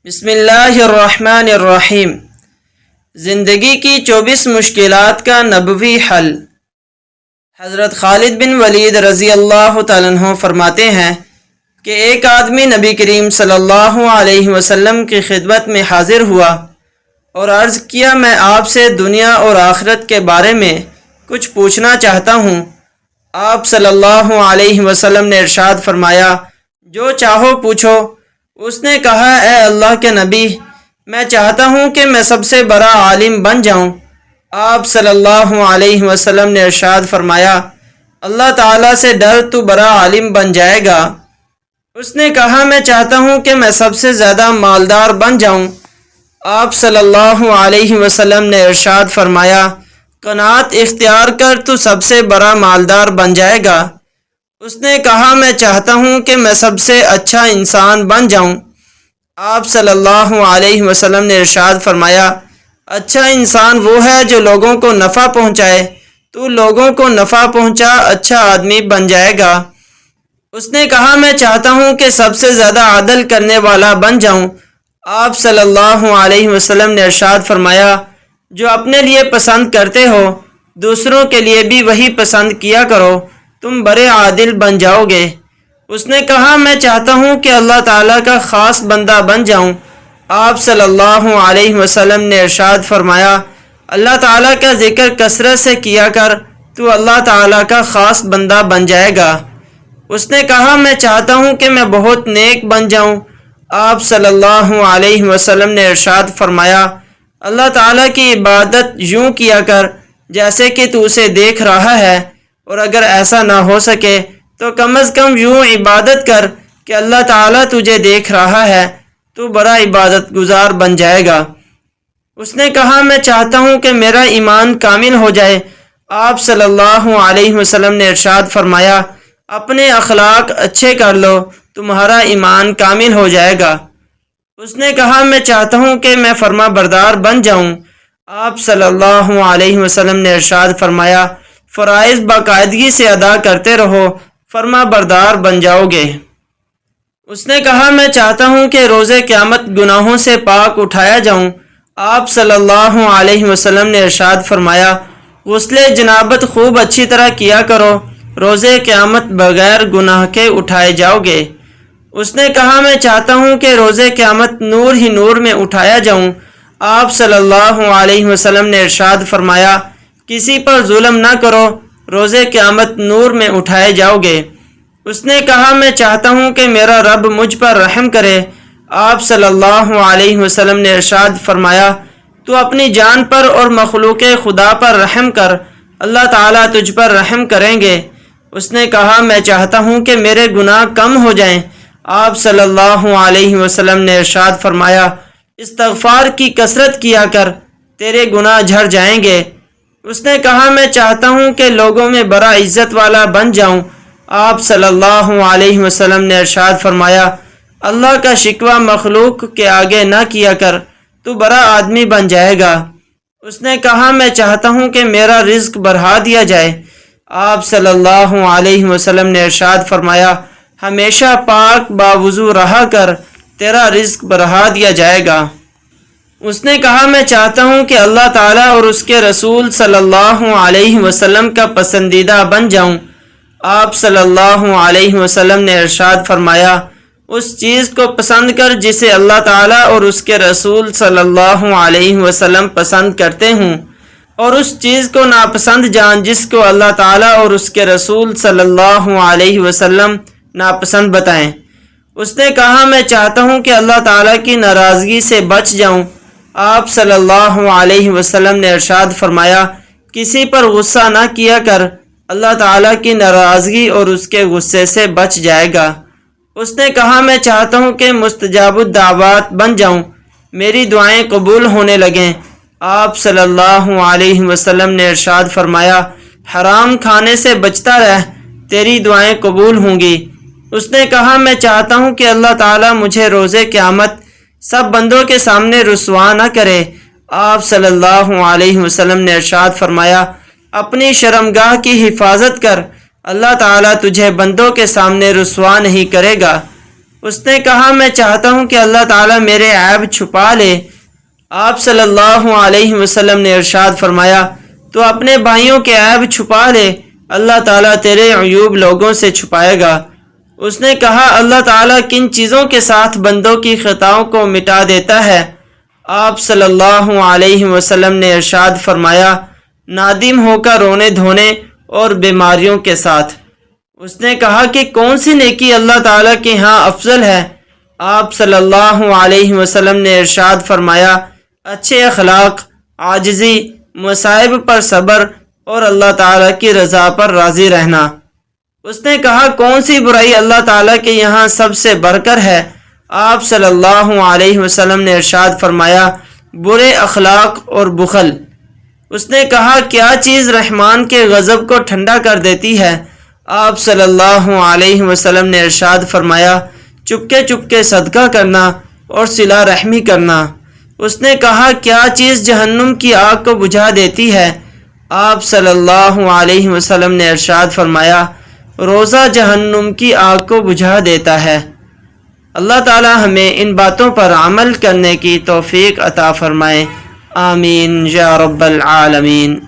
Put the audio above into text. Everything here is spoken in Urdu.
بسم اللہ الرحمن الرحیم۔ زندگی کی 24 مشکلات کا نبوی حل۔ حضرت خالد بن ولید رضی اللہ تعالیٰ عنہ فرماتے ہیں کہ ایک آدمی نبی کریم صلی اللہ علیہ وسلم کی خدمت میں حاضر ہوا اور عرض کیا، میں آپ سے دنیا اور آخرت کے بارے میں کچھ پوچھنا چاہتا ہوں۔ آپ صلی اللہ علیہ وسلم نے ارشاد فرمایا، جو چاہو پوچھو۔ اس نے کہا، اے اللہ کے نبی، میں چاہتا ہوں کہ میں سب سے بڑا عالم بن جاؤں۔ آپ صلی اللہ علیہ وسلم نے ارشاد فرمایا، اللہ تعالیٰ سے ڈر، تو بڑا عالم بن جائے گا۔ اس نے کہا، میں چاہتا ہوں کہ میں سب سے زیادہ مالدار بن جاؤں۔ آپ صلی اللہ علیہ وسلم نے ارشاد فرمایا، قناعت اختیار کر، تو سب سے بڑا مالدار بن جائے گا۔ اس نے کہا، میں چاہتا ہوں کہ میں سب سے اچھا انسان بن جاؤں۔ آپ صلی اللہ علیہ وسلم نے ارشاد فرمایا، اچھا انسان وہ ہے جو لوگوں کو نفع پہنچائے۔ تو لوگوں کو نفع پہنچا، اچھا آدمی بن جائے گا۔ اس نے کہا، میں چاہتا ہوں کہ سب سے زیادہ عدل کرنے والا بن جاؤں۔ آپ صلی اللہ علیہ وسلم نے ارشاد فرمایا، جو اپنے لیے پسند کرتے ہو، دوسروں کے لیے بھی وہی پسند کیا کرو، تم بڑے عادل بن جاؤ گے۔ اس نے کہا، میں چاہتا ہوں کہ اللہ تعالیٰ کا خاص بندہ بن جاؤں۔ آپ صلی اللہ علیہ وسلم نے ارشاد فرمایا، اللہ تعالیٰ کا ذکر کثرت سے کیا کر، تو اللہ تعالیٰ کا خاص بندہ بن جائے گا۔ اس نے کہا، میں چاہتا ہوں کہ میں بہت نیک بن جاؤں۔ آپ صلی اللہ علیہ وسلم نے ارشاد فرمایا، اللہ تعالیٰ کی عبادت یوں کیا کر جیسے کہ تو اسے دیکھ رہا ہے، اور اگر ایسا نہ ہو سکے تو کم از کم یوں عبادت کر کہ اللہ تعالیٰ تجھے دیکھ رہا ہے، تو بڑا عبادت گزار بن جائے گا۔ اس نے کہا، میں چاہتا ہوں کہ میرا ایمان کامل ہو جائے۔ آپ صلی اللہ علیہ وسلم نے ارشاد فرمایا، اپنے اخلاق اچھے کر لو، تمہارا ایمان کامل ہو جائے گا۔ اس نے کہا، میں چاہتا ہوں کہ میں فرما بردار بن جاؤں۔ آپ صلی اللہ علیہ وسلم نے ارشاد فرمایا، فرائض باقاعدگی سے ادا کرتے رہو، فرما بردار بن جاؤ گے۔ اس نے کہا، میں چاہتا ہوں کہ روز قیامت گناہوں سے پاک اٹھایا جاؤں۔ آپ صلی اللہ علیہ وسلم نے ارشاد فرمایا، غسل جنابت خوب اچھی طرح کیا کرو، روز قیامت بغیر گناہ کے اٹھائے جاؤ گے۔ اس نے کہا، میں چاہتا ہوں کہ روز قیامت نور ہی نور میں اٹھایا جاؤں۔ آپ صلی اللہ علیہ وسلم نے ارشاد فرمایا، کسی پر ظلم نہ کرو، روز قیامت نور میں اٹھائے جاؤ گے۔ اس نے کہا، میں چاہتا ہوں کہ میرا رب مجھ پر رحم کرے۔ آپ صلی اللہ علیہ وسلم نے ارشاد فرمایا، تو اپنی جان پر اور مخلوق خدا پر رحم کر، اللہ تعالیٰ تجھ پر رحم کریں گے۔ اس نے کہا، میں چاہتا ہوں کہ میرے گناہ کم ہو جائیں۔ آپ صلی اللہ علیہ وسلم نے ارشاد فرمایا، استغفار کی کثرت کیا کر، تیرے گناہ جھڑ جائیں گے۔ اس نے کہا، میں چاہتا ہوں کہ لوگوں میں بڑا عزت والا بن جاؤں۔ آپ صلی اللہ علیہ وسلم نے ارشاد فرمایا، اللہ کا شکوہ مخلوق کے آگے نہ کیا کر، تو بڑا آدمی بن جائے گا۔ اس نے کہا، میں چاہتا ہوں کہ میرا رزق بڑھا دیا جائے۔ آپ صلی اللہ علیہ وسلم نے ارشاد فرمایا، ہمیشہ پاک باوضو رہا کر، تیرا رزق بڑھا دیا جائے گا۔ اس نے کہا، میں چاہتا ہوں کہ اللہ تعالیٰ اور اس کے رسول صلی اللہ علیہ وسلم کا پسندیدہ بن جاؤں۔ آپ صلی اللہ علیہ وسلم نے ارشاد فرمایا، اس چیز کو پسند کر جسے اللہ تعالیٰ اور اس کے رسول صلی اللہ علیہ وسلم پسند کرتے ہوں، اور اس چیز کو ناپسند جان جس کو اللہ تعالیٰ اور اس کے رسول صلی اللہ علیہ وسلم ناپسند بتائیں۔ اس نے کہا، میں چاہتا ہوں کہ اللہ تعالیٰ کی ناراضگی سے بچ جاؤں۔ آپ صلی اللہ علیہ وسلم نے ارشاد فرمایا، کسی پر غصہ نہ کیا کر، اللہ تعالیٰ کی ناراضگی اور اس کے غصے سے بچ جائے گا۔ اس نے کہا، میں چاہتا ہوں کہ مستجاب الدعوات بن جاؤں، میری دعائیں قبول ہونے لگیں۔ آپ صلی اللہ علیہ وسلم نے ارشاد فرمایا، حرام کھانے سے بچتا رہ، تیری دعائیں قبول ہوں گی۔ اس نے کہا، میں چاہتا ہوں کہ اللہ تعالیٰ مجھے روز قیامت سب بندوں کے سامنے رسوا نہ کرے۔ آپ صلی اللہ علیہ وسلم نے ارشاد فرمایا، اپنی شرمگاہ کی حفاظت کر، اللہ تعالیٰ تجھے بندوں کے سامنے رسوا نہیں کرے گا۔ اس نے کہا میں چاہتا ہوں کہ اللہ تعالیٰ میرے عیب چھپا لے۔ آپ صلی اللہ علیہ وسلم نے ارشاد فرمایا تو اپنے بھائیوں کے عیب چھپا لے، اللہ تعالیٰ تیرے عیوب لوگوں سے چھپائے گا۔ اس نے کہا اللہ تعالیٰ کن چیزوں کے ساتھ بندوں کی خطاؤں کو مٹا دیتا ہے؟ آپ صلی اللہ علیہ وسلم نے ارشاد فرمایا نادم ہو کر رونے دھونے اور بیماریوں کے ساتھ۔ اس نے کہا کہ کون سی نیکی اللہ تعالیٰ کے ہاں افضل ہے؟ آپ صلی اللہ علیہ وسلم نے ارشاد فرمایا اچھے اخلاق، عاجزی، مصائب پر صبر اور اللہ تعالیٰ کی رضا پر راضی رہنا۔ اس نے کہا کون سی برائی اللہ تعالیٰ کے یہاں سب سے بڑھ کر ہے؟ آپ صلی اللہ علیہ وسلم نے ارشاد فرمایا برے اخلاق اور بخل۔ اس نے کہا کیا چیز رحمان کے غضب کو ٹھنڈا کر دیتی ہے؟ آپ صلی اللہ علیہ وسلم نے ارشاد فرمایا چپکے چپکے صدقہ کرنا اور صلہ رحمی کرنا۔ اس نے کہا کیا چیز جہنم کی آگ کو بجھا دیتی ہے؟ آپ صلی اللہ علیہ وسلم نے ارشاد فرمایا روزہ جہنم کی آگ کو بجھا دیتا ہے۔ اللہ تعالی ہمیں ان باتوں پر عمل کرنے کی توفیق عطا فرمائے، آمین یا رب العالمین۔